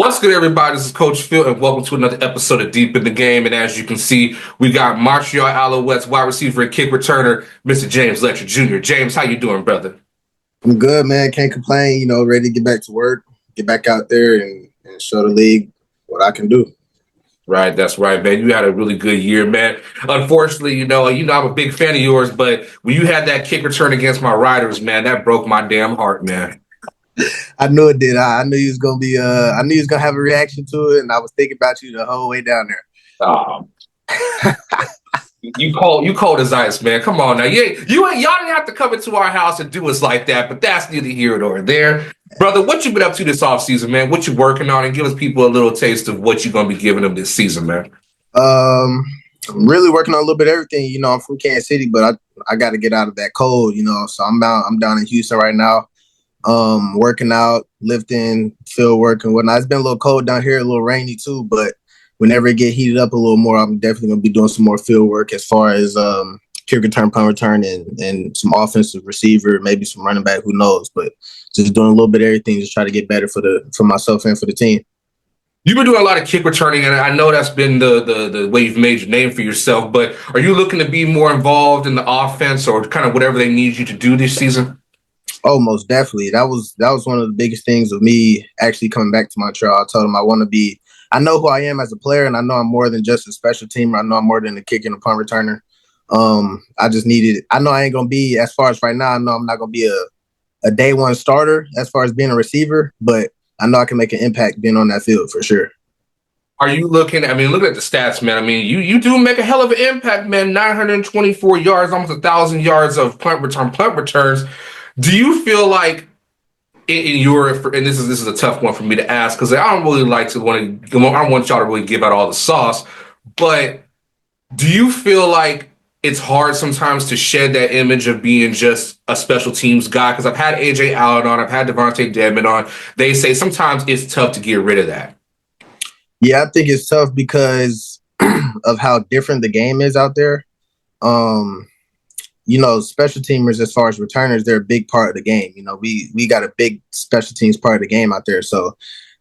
What's good, everybody? This is Coach Phil, and welcome to another episode of Deep in the Game. And as you can see, we got Montreal Alouettes wide receiver and kick returner, Mr. James Letcher Jr. James, how you doing, brother? I'm good, man. Can't complain. Ready to get back to work, get back out there and show the league what I can do. Right, that's right, man. You had a really good year, man. Unfortunately, I'm a big fan of yours, but when you had that kick return against my Riders, man, that broke my damn heart, man. I knew it did. I knew he was gonna be. I knew he was gonna have a reaction to it, and I was thinking about you the whole way down there. You cold as ice, man. Come on now. Y'all didn't have to come into our house and do us like that, but that's neither here nor there. Brother, what you been up to this offseason, man? What you working on? And give us people a little taste of what you're gonna be giving them this season, man. I'm really working on a little bit of everything. I'm from Kansas City, but I got to get out of that cold. So I'm down in Houston right now. Working out, lifting, field work and whatnot. It's been a little cold down here, a little rainy too, but whenever it get heated up a little more, I'm definitely going to be doing some more field work as far as kick return, punt return, and some offensive receiver, maybe some running back, who knows. But just doing a little bit of everything, just try to get better for myself and for the team. You've been doing a lot of kick returning, and I know that's been the way you've made your name for yourself, but are you looking to be more involved in the offense or kind of whatever they need you to do this season? Oh, most definitely. That was one of the biggest things of me actually coming back to Montreal. I told him I know who I am as a player, and I know I'm more than just a special teamer. I know I'm more than a kick and a punt returner. I know I ain't going to be, as far as right now, I know I'm not going to be a day one starter as far as being a receiver, but I know I can make an impact being on that field for sure. Are you looking at the stats, man. You do make a hell of an impact, man. 924 yards, almost 1,000 yards of punt returns. Do you feel like and this is a tough one for me to ask because I don't really I don't want y'all to really give out all the sauce, but do you feel like it's hard sometimes to shed that image of being just a special teams guy? Because I've had AJ Allen on, I've had Devontae Dedmon on. They say sometimes it's tough to get rid of that. Yeah, I think it's tough because of how different the game is out there. Special teamers, as far as returners, they're a big part of the game. We got a big special teams part of the game out there. So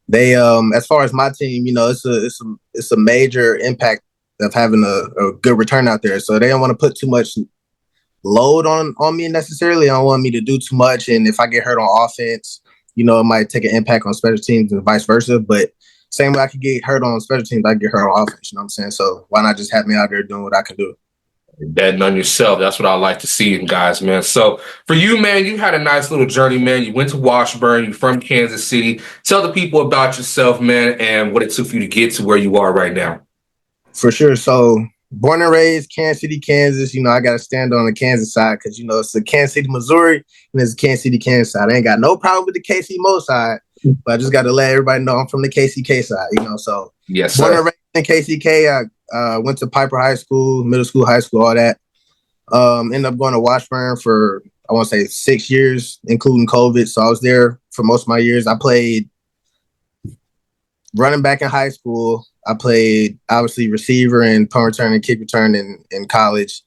they, as far as my team, it's a major impact of having a good return out there. So they don't want to put too much load on me necessarily. I don't want me to do too much. And if I get hurt on offense, it might take an impact on special teams and vice versa. But same way I could get hurt on special teams, I can get hurt on offense. You know what I'm saying? So why not just have me out there doing what I can do? Betting on yourself. That's what I like to see in guys, man. So for you, man, you had a nice little journey, man. You went to Washburn. You're from Kansas City. Tell the people about yourself, man, and what it took for you to get to where you are right now. For sure. So born and raised Kansas City, Kansas. I got to stand on the Kansas side because, it's the Kansas City, Missouri, and it's the Kansas City, Kansas side. I ain't got no problem with the KC Mo side, but I just got to let everybody know I'm from the KCK side, So yes, born and raised in KCK, I went to Piper High School, middle school, high school, all that. Ended up going to Washburn for, I want to say, 6 years, including COVID. So I was there for most of my years. I played running back in high school. I played, obviously, receiver and punt return and kick return in college.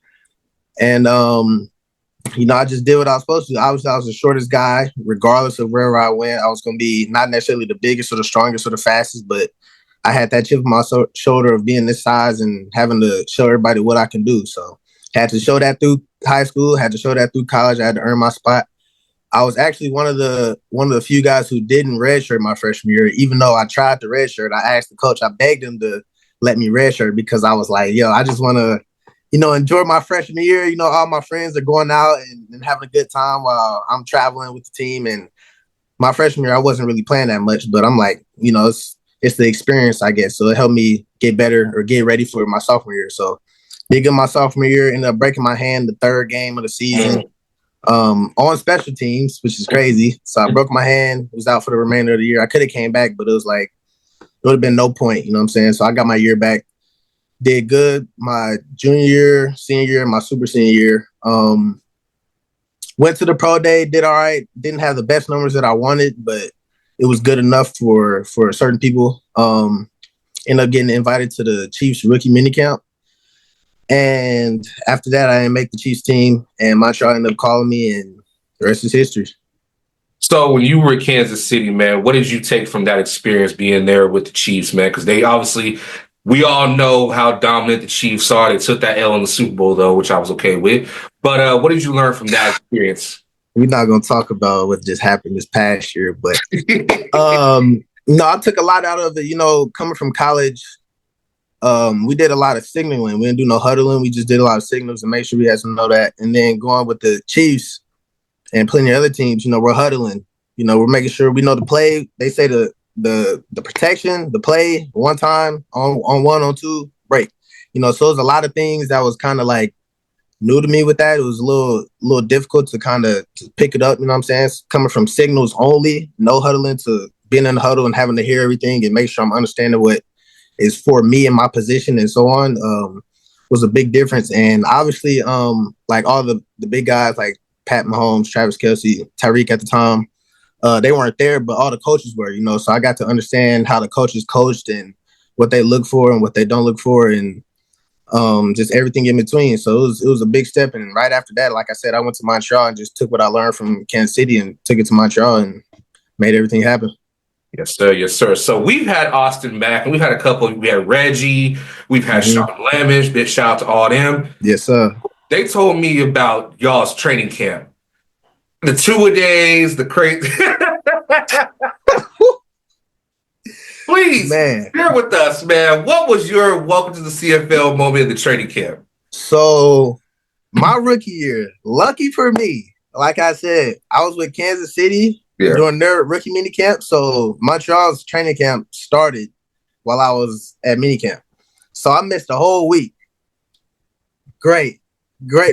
And, I just did what I was supposed to. Obviously, I was the shortest guy. Regardless of wherever I went, I was going to be not necessarily the biggest or the strongest or the fastest, but I had that chip on my shoulder of being this size and having to show everybody what I can do. So had to show that through high school, had to show that through college. I had to earn my spot. I was actually one of the few guys who didn't redshirt my freshman year, even though I tried to redshirt. I asked the coach, I begged him to let me redshirt because I was like, I just want to, enjoy my freshman year. All my friends are going out and having a good time while I'm traveling with the team. And my freshman year, I wasn't really playing that much, but I'm like, it's the experience, I guess. So it helped me get better or get ready for my sophomore year. So did good my sophomore year, ended up breaking my hand the third game of the season on special teams, which is crazy. So I broke my hand, was out for the remainder of the year. I could have came back, but it was like, it would have been no point, you know what I'm saying? So I got my year back, did good my junior year, senior year, my super senior year. Went to the pro day, did all right. Didn't have the best numbers that I wanted, but it was good enough for certain people. Ended up getting invited to the Chiefs rookie minicamp. And after that, I didn't make the Chiefs team, and Montreal ended up calling me, and the rest is history. So when you were in Kansas City, man, what did you take from that experience being there with the Chiefs, man? Because they obviously, we all know how dominant the Chiefs are. They took that L in the Super Bowl, though, which I was okay with. But what did you learn from that experience? We're not gonna talk about what just happened this past year, but no, I took a lot out of it. Coming from college, we did a lot of signaling. We didn't do no huddling. We just did a lot of signals to make sure we had to know that. And then going with the Chiefs and plenty of other teams, we're huddling. We're making sure we know the play. They say the protection, the play, one time on one, on two, break. So there's a lot of things that was kind of like new to me with that. It was a little difficult to kind of pick it up. You know what I'm saying? It's coming from signals only, no huddling, to being in the huddle and having to hear everything and make sure I'm understanding what is for me and my position and so on, was a big difference. And obviously, like all the big guys like Pat Mahomes, Travis Kelce, Tyreek at the time, they weren't there, but all the coaches were, so I got to understand how the coaches coached and what they look for and what they don't look for, and just everything in between. So it was a big step. And right after that, like I said, I went to Montreal and just took what I learned from Kansas City and took it to Montreal and made everything happen. Yes, sir. Yes, sir. So we've had Austin Mack, and we've had a couple. We had Reggie. We've had Sean Lamish. Big shout out to all them. Yes, sir. They told me about y'all's training camp, the 2-a-days, the crazy. Please share with us, man. What was your welcome to the CFL moment in the training camp? So my rookie year, lucky for me, like I said, I was with Kansas City during their rookie mini camp. So Montreal's training camp started while I was at mini camp. So I missed a whole week. Great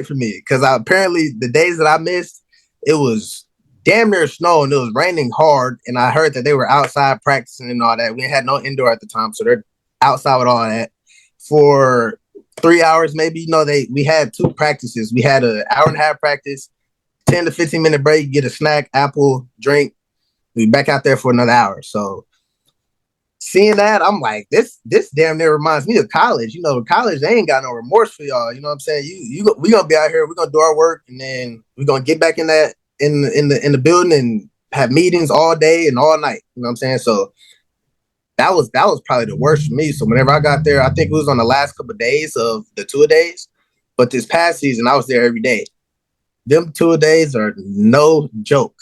for me, because apparently the days that I missed, it was damn near snow and it was raining hard. And I heard that they were outside practicing and all that. We had no indoor at the time, so they're outside with all that for 3 hours, maybe. We had 2 practices. We had an hour and a half practice, 10 to 15-minute break, get a snack, apple, drink. We back out there for another hour. So seeing that, I'm like, this damn near reminds me of college. College, they ain't got no remorse for y'all. You know what I'm saying? We gonna be out here, we're gonna do our work, and then we're gonna get back in that in the building and have meetings all day and all night. You know what I'm saying? So that was probably the worst for me. So whenever I got there, I think it was on the last couple of days of the 2-a-days. But this past season, I was there every day. Them 2-a-days are no joke.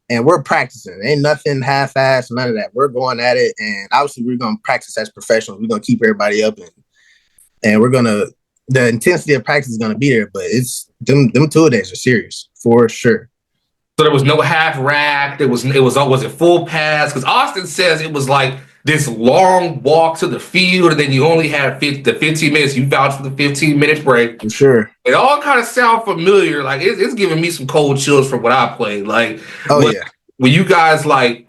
And we're practicing. Ain't nothing half-assed, none of that. We're going at it. And obviously, we're going to practice as professionals. We're going to keep everybody up. And we're going to, the intensity of practice is going to be there. But it's them 2-a-days are serious, for sure. So there was no half rack. Was it full pass? Because Austin says it was like this long walk to the field, and then you only had the 15 minutes. You vouched for the 15 minutes break. For sure. It all kind of sound familiar. Like it's giving me some cold chills from what I played. Like, when you guys like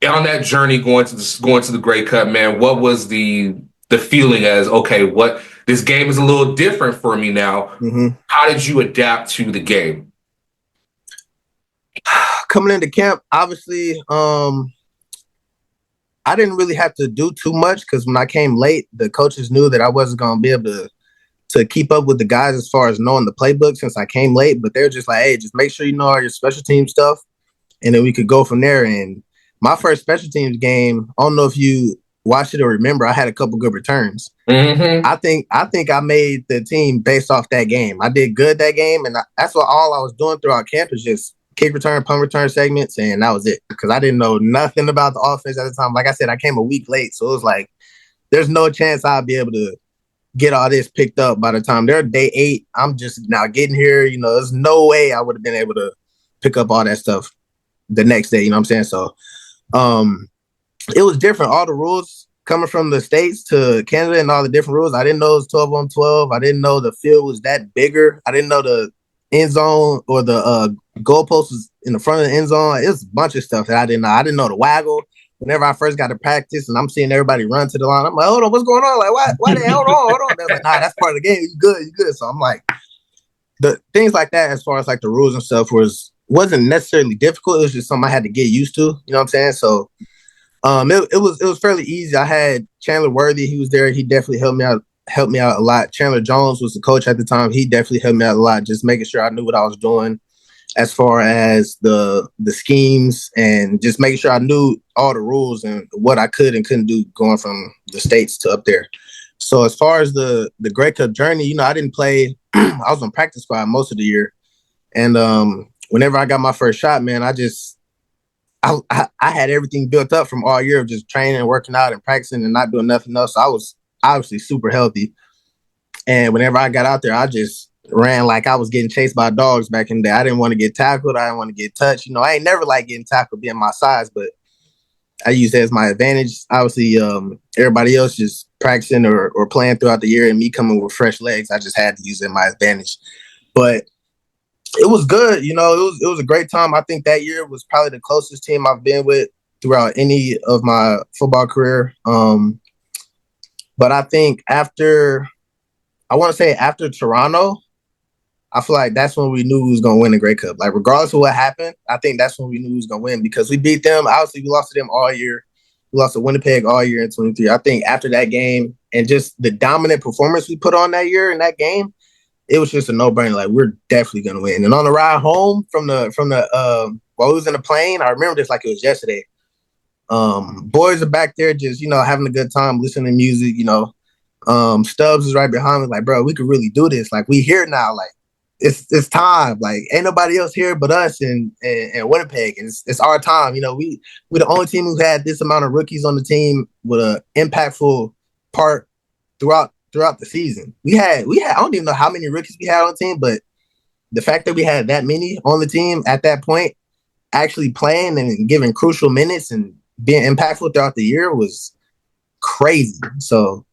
on that journey going to the Grey Cup, man, what was the feeling as, okay, what this game is a little different for me now. Mm-hmm. How did you adapt to the game? Coming into camp, obviously, I didn't really have to do too much, because when I came late, the coaches knew that I wasn't going to be able to keep up with the guys as far as knowing the playbook since I came late. But they're just like, hey, just make sure you know all your special team stuff, and then we could go from there. And my first special teams game, I don't know if you watched it or remember, I had a couple good returns. Mm-hmm. I think I made the team based off that game. I did good that game, and that's what all I was doing throughout camp is just kick return, punt return segments, and that was it, because I didn't know nothing about the offense at the time. Like I said, I came a week late, so it was like there's no chance I'll be able to get all this picked up by the time they're day 8. I'm just now getting here. There's no way I would have been able to pick up all that stuff the next day. You know what I'm saying? So it was different. All the rules coming from the States to Canada and all the different rules. I didn't know it was 12 on 12. I didn't know the field was that bigger. I didn't know the end zone or the goalpost was in the front of the end zone. It was a bunch of stuff that I didn't know. I didn't know the waggle. Whenever I first got to practice and I'm seeing everybody run to the line, I'm like, hold on, what's going on? Like, why the hell? Hold on. They're like, nah, that's part of the game. You good. So I'm like, the things like that, as far as like the rules and stuff, wasn't necessarily difficult. It was just something I had to get used to. You know what I'm saying? So it was fairly easy. I had Chandler Worthy. He was there. He definitely helped me out a lot. Chandler Jones was the coach at the time. He definitely helped me out a lot, just making sure I knew what I was doing. as far as the schemes and just making sure I knew all the rules and what I could and couldn't do going from the States to up there. So as far as the Grey Cup journey, I didn't play. I was on practice squad most of the year, and whenever I got my first shot, man, I had everything built up from all year of just training and working out and practicing and not doing nothing else. So I was obviously super healthy, and whenever I got out there, I just ran like I was getting chased by dogs back in the day. I didn't want to get tackled. I didn't want to get touched. I ain't never like getting tackled being my size, but I use that as my advantage. Obviously, everybody else just practicing or playing throughout the year and me coming with fresh legs, I just had to use it as my advantage. But it was good. It was a great time. I think that year was probably the closest team I've been with throughout any of my football career. But I think after Toronto, I feel like that's when we knew we was going to win the Grey Cup. Like, regardless of what happened, I think that's when we knew we was going to win because we beat them. Obviously, we lost to them all year. We lost to Winnipeg all year in 23. I think after that game and just the dominant performance we put on that year in that game, it was just a no-brainer. Like, we're definitely going to win. And on the ride home from the while we was in the plane, I remember this like it was yesterday. Boys are back there just, having a good time, listening to music, Stubbs is right behind me, like, bro, we could really do this. Like, we here now. Like, it's time. Like, ain't nobody else here but us in Winnipeg. And it's our time. We're the only team who had this amount of rookies on the team with an impactful part throughout the season. We had I don't even know how many rookies we had on the team, but the fact that we had that many on the team at that point actually playing and giving crucial minutes and being impactful throughout the year was crazy. So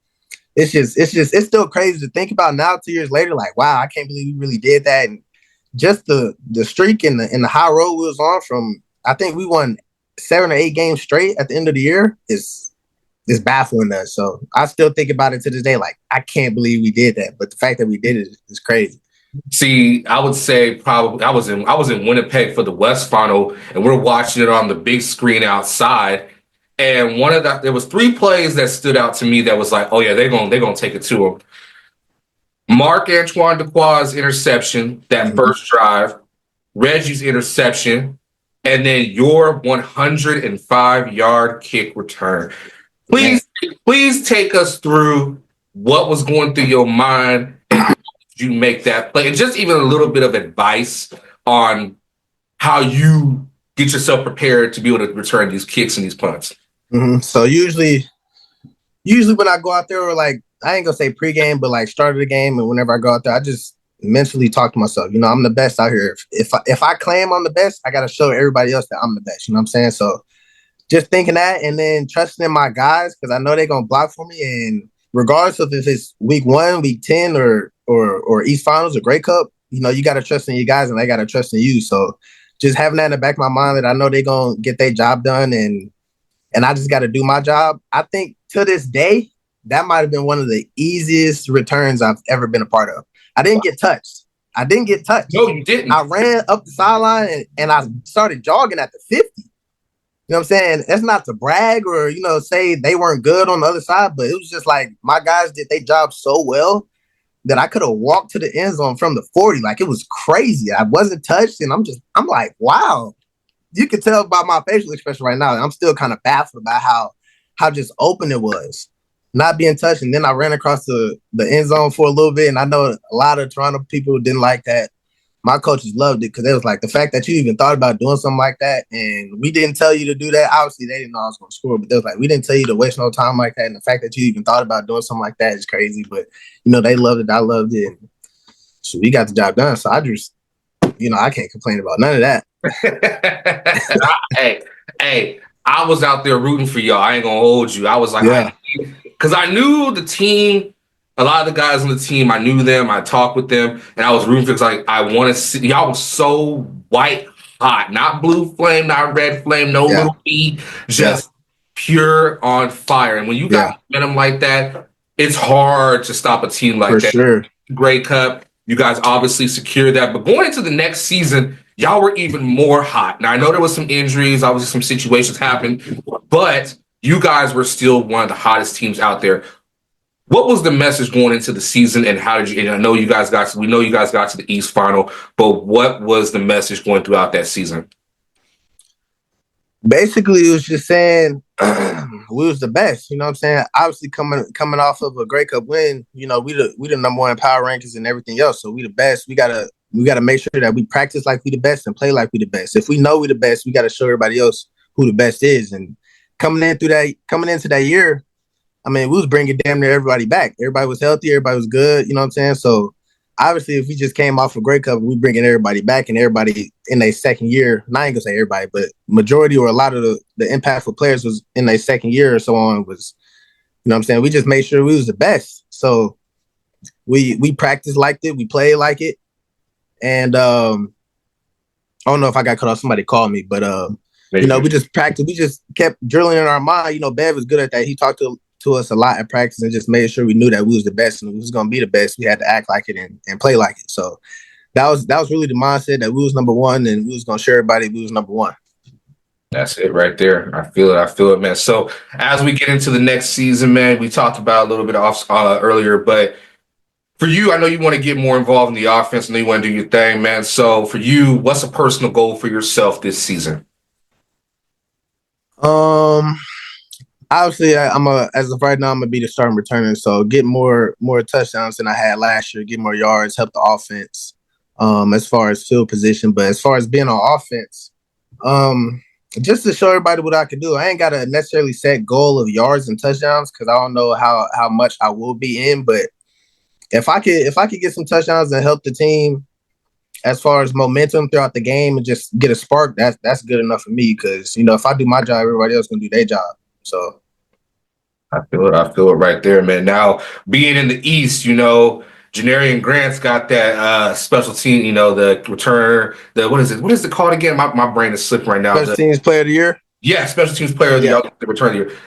it's still crazy to think about now 2 years later. Like, wow, I can't believe we really did that. And just the streak and the high road we was on from, I think we won 7 or 8 games straight at the end of the year is baffling us. So I still think about it to this day. Like, I can't believe we did that. But the fact that we did it is crazy. See, I would say probably I was in Winnipeg for the West Final, and we're watching it on the big screen outside. And there was 3 plays that stood out to me that was like, oh yeah, they're gonna take it to him. Marc-Antoine Dequoi's interception, that first drive, Reggie's interception, and then your 105-yard kick return. Please take us through what was going through your mind and how did you make that play, and just even a little bit of advice on how you get yourself prepared to be able to return these kicks and these punts. Mm-hmm. So usually when I go out there, or like, I ain't gonna say pregame, but like start of the game, and whenever I go out there, I just mentally talk to myself. I'm the best out here. If I claim I'm the best, I gotta show everybody else that I'm the best. You know what I'm saying? So just thinking that, and then trusting in my guys because I know they're gonna block for me. And regardless of if it's week 1, week 10, or East Finals or Grey Cup, you gotta trust in your guys, and they gotta trust in you. So just having that in the back of my mind that I know they're gonna get their job done, and I just got to do my job. I think to this day, that might have been one of the easiest returns I've ever been a part of. I didn't get touched. No, you didn't. I ran up the sideline and I started jogging at the 50. You know what I'm saying? That's not to brag or, say they weren't good on the other side, but it was just like my guys did their job so well that I could have walked to the end zone from the 40. Like, it was crazy. I wasn't touched, and I'm like, wow. You can tell by my facial expression right now. I'm still kind of baffled about how just open it was, not being touched. And then I ran across the end zone for a little bit. And I know a lot of Toronto people didn't like that. My coaches loved it because it was like the fact that you even thought about doing something like that. And we didn't tell you to do that. Obviously, they didn't know I was going to score, but they was like, we didn't tell you to waste no time like that. And the fact that you even thought about doing something like that is crazy. But, they loved it. I loved it. And so we got the job done. So I just, I can't complain about none of that. hey, I was out there rooting for y'all. I ain't gonna hold you. I was like, because I knew the team, a lot of the guys on the team. I knew them. I talked with them, and I was rooting for because I want to see y'all was so white hot, not blue flame, not red flame, no little E, just pure on fire. And when you got momentum like that, it's hard to stop a team like for that. Sure. Grey Cup, you guys obviously secured that, but going into the next season, y'all were even more hot. Now, I know there was some injuries, obviously some situations happened, but you guys were still one of the hottest teams out there. What was the message going into the season, and how did you? And I know you guys got. We know you guys got to the East Final, but what was the message going throughout that season? Basically, it was just saying we was the best. You know what I'm saying? Obviously, coming off of a Grey Cup win, you know, we the number one power rankings and everything else. So we the best. We gotta make sure that we practice like we the best and play like we the best. If we know we the best, we gotta show everybody else who the best is. And coming into that year, I mean, we was bringing damn near everybody back. Everybody was healthy. Everybody was good. You know what I'm saying? So obviously, if we just came off a Grey Cup, we bringing everybody back, and everybody in their second year. Not even gonna say everybody, but majority or a lot of the impactful players was in their second year or so on. Was, you know what I'm saying? We just made sure we was the best. So we practiced like it. We played like it. And I don't know if I got cut off. Somebody called me, but you know, we just practiced. We just kept drilling in our mind. You know, Bev was good at that. He talked to us a lot at practice and just made sure we knew that we was the best and we was gonna be the best. We had to act like it and play like it. So that was really the mindset that we was number one and we was gonna show everybody we was number one. That's it right there. I feel it. I feel it, man. So as we get into the next season, man, we talked about a little bit off earlier, but for you, I know you want to get more involved in the offense. I know you want to do your thing, man. So for you, what's a personal goal for yourself this season? Um, Obviously, as of right now, I'm gonna be the starting returner. So get more touchdowns than I had last year. Get more yards, help the offense. As far as field position, but as far as being on offense, um, just to show everybody what I can do. I ain't got a necessarily set goal of yards and touchdowns because I don't know how much I will be in. But if I could get some touchdowns and help the team as far as momentum throughout the game and just get a spark, that's good enough for me. Because you know, if I do my job, everybody else gonna do their job. So I feel it. I feel it right there, man. Now, being in the East, you know, Janarian Grant's got that special team, you know, the returner, the what is it? What is it called again? My brain is slipping right now. special teams player of the year. Yeah, special teams player of the, Yeah, the return of the year.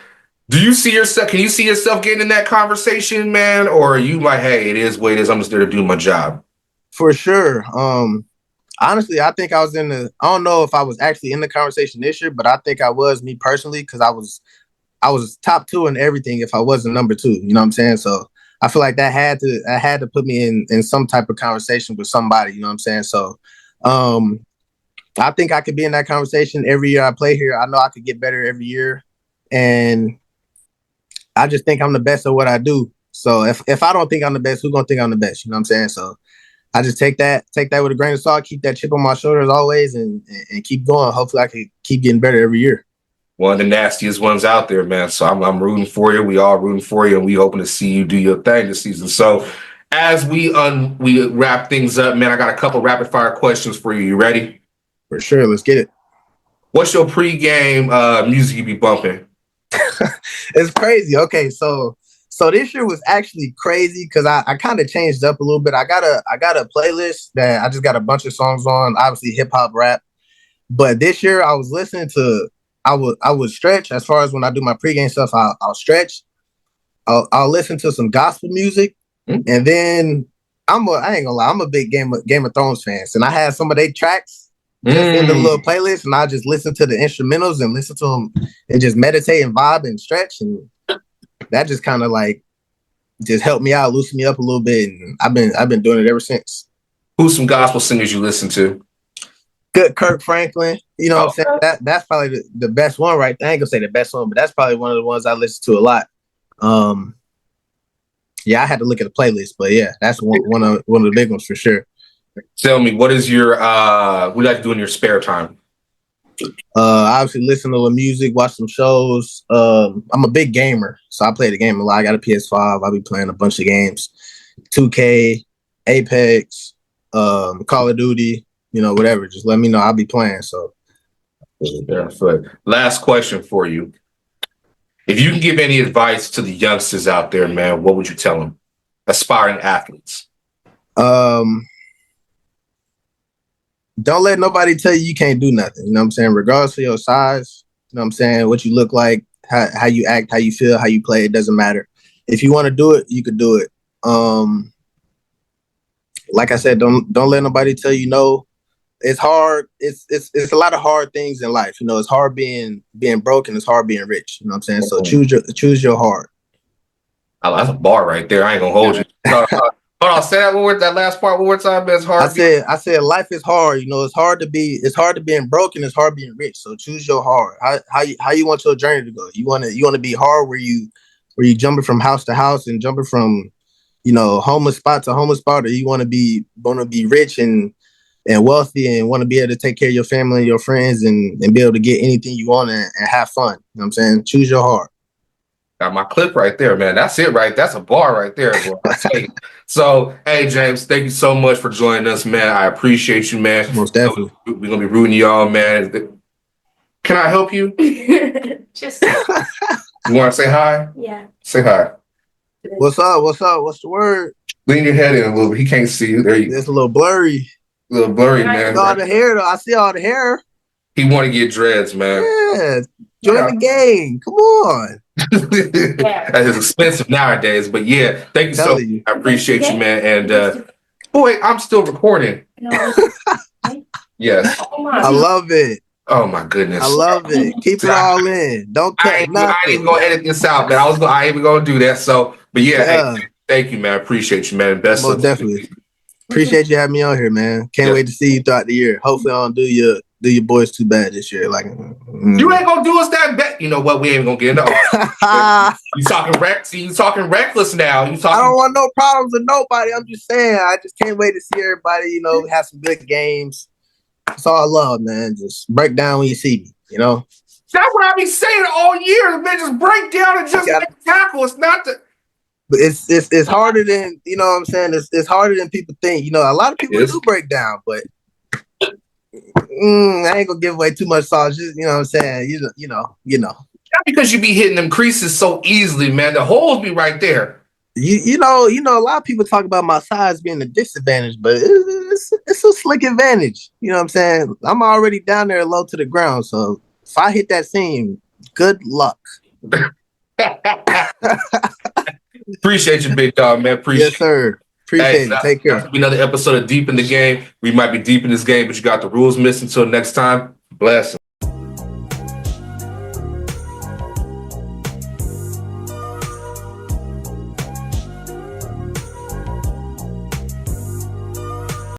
Do you see yourself? Can you see yourself getting in that conversation, man? Or are you like, hey, it is what it is. I'm just there to do my job. for sure. Honestly, I think I was I don't know if I was actually in the conversation this year, but I think I was, me personally, because I was top two in everything if I wasn't number two. You know what I'm saying? So I feel like that had to put me in some type of conversation with somebody. You know what I'm saying? So um, I think I could be in that conversation every year I play here. I know I could get better every year, and I just think I'm the best at what I do. So if I don't think I'm the best, who's gonna think I'm the best? You know what I'm saying? So I just take that with a grain of salt, keep that chip on my shoulder as always, and keep going. Hopefully, I can keep getting better every year. One of the nastiest ones out there, man. So I'm rooting for you. We all rooting for you, and we hoping to see you do your thing this season. So as we wrap things up, man, I got a couple rapid fire questions for you. You ready? For sure, let's get it. What's your pregame music you be bumping? It's crazy. Okay, so this year was actually crazy because I kind of changed up a little bit. I got a playlist that I just got a bunch of songs on, obviously hip hop, rap. But this year I was listening to I would stretch as far as when I do my pregame stuff. I'll stretch. I'll listen to some gospel music, Hmm? and then I ain't gonna lie, I'm a big Game of Thrones fan, and I had some of their tracks just in the little Mm. playlist, and I just listen to the instrumentals and listen to them and just meditate and vibe and stretch, and that just kind of like just helped me out, loosen me up a little bit, and I've been doing it ever since. Who's some gospel singers you listen to? Good Kirk Franklin, you know what I'm saying? Okay. That's probably the best one, right? I ain't gonna say the best one, but that's probably one of the ones I listen to a lot. Um, yeah, I had to look at the playlist, but yeah, that's one of the big ones for sure. Tell me, what is your what do you like to do in your spare time? Obviously listen to the music, watch some shows. I'm a big gamer, so I play the game a lot. I got a PS5. I'll be playing a bunch of games, 2K, Apex, Call of Duty, whatever. Just let me know. I'll be playing. So Yeah, so last question for you. If you can give any advice to the youngsters out there, man, what would you tell them? Aspiring athletes. um, don't let nobody tell you can't do nothing. You know what I'm saying? Regardless of your size, you know what I'm saying? What you look like, how you act, how you feel, how you play, it doesn't matter. If you want to do it, you could do it. Like I said, don't let nobody tell you no. It's hard. It's a lot of hard things in life. It's hard being broke and it's hard being rich. You know what I'm saying? So choose your hard. Oh, that's a bar right there. I ain't gonna hold you. Hold on, say that last part one more time. Man, it's hard. I said life is hard. You know, it's hard to being broken. It's hard being rich. So choose your hard. How you want your journey to go? You want to be hard where you jumping from house to house and jumping from, you know, homeless spot to homeless spot, or you want to be rich and wealthy and want to be able to take care of your family and your friends and be able to get anything you want and have fun. You know what I'm saying? Choose your heart. Got my clip right there, man. That's it, right? That's a bar right there, bro. I tell you. So, hey, James, thank you so much for joining us, man. I appreciate you, man. Most definitely. We're gonna be rooting you on, man. Can I help you? Just You want to say hi? yeah. Say hi. What's up? What's the word? Lean your head in a little bit. He can't see you. There you go. It's a little blurry. A little blurry, man. All the hair though. I see all the hair. He want to get dreads, man. Yeah. Join the gang. Come on. That is expensive nowadays, but yeah, thank you so much. I appreciate you, man. And boy, I'm still recording. Yes. I love it. Oh my goodness. I love it. Keep it all in. Don't cut nothing. I ain't even gonna edit this out, man. I ain't even gonna do that. So, but yeah, hey, thank you, man. I appreciat you, man. Best Most of definitely. Appreciate you having me on here, man. Can't wait to see you throughout the year. Hopefully, I don't do your boys too bad this year. Like you ain't gonna do us that bad. You know what? We ain't gonna get into you talking reckless now. I don't want no problems with nobody. I'm just saying. I just can't wait to see everybody. You know, have some good games. That's all I love, man. Just break down when you see me. You know. That's what I be saying all year. Man, just break down and just make a tackle. It's not the. But it's harder than, you know what I'm saying. It's harder than people think. You know, a lot of people do break down, but I ain't gonna give away too much sauce. Just, you know what I'm saying. You know. Not because you be hitting them creases so easily, man. The holes be right there. You know. A lot of people talk about my size being a disadvantage, but it's a slick advantage. You know what I'm saying. I'm already down there low to the ground, so if I hit that seam, good luck. Appreciate you, big dog, man. Appreciate yes, sir. Appreciate it. Take care. Be another episode of Deep in the Game. We might be deep in this game, but you got the rules missing. Until next time, bless.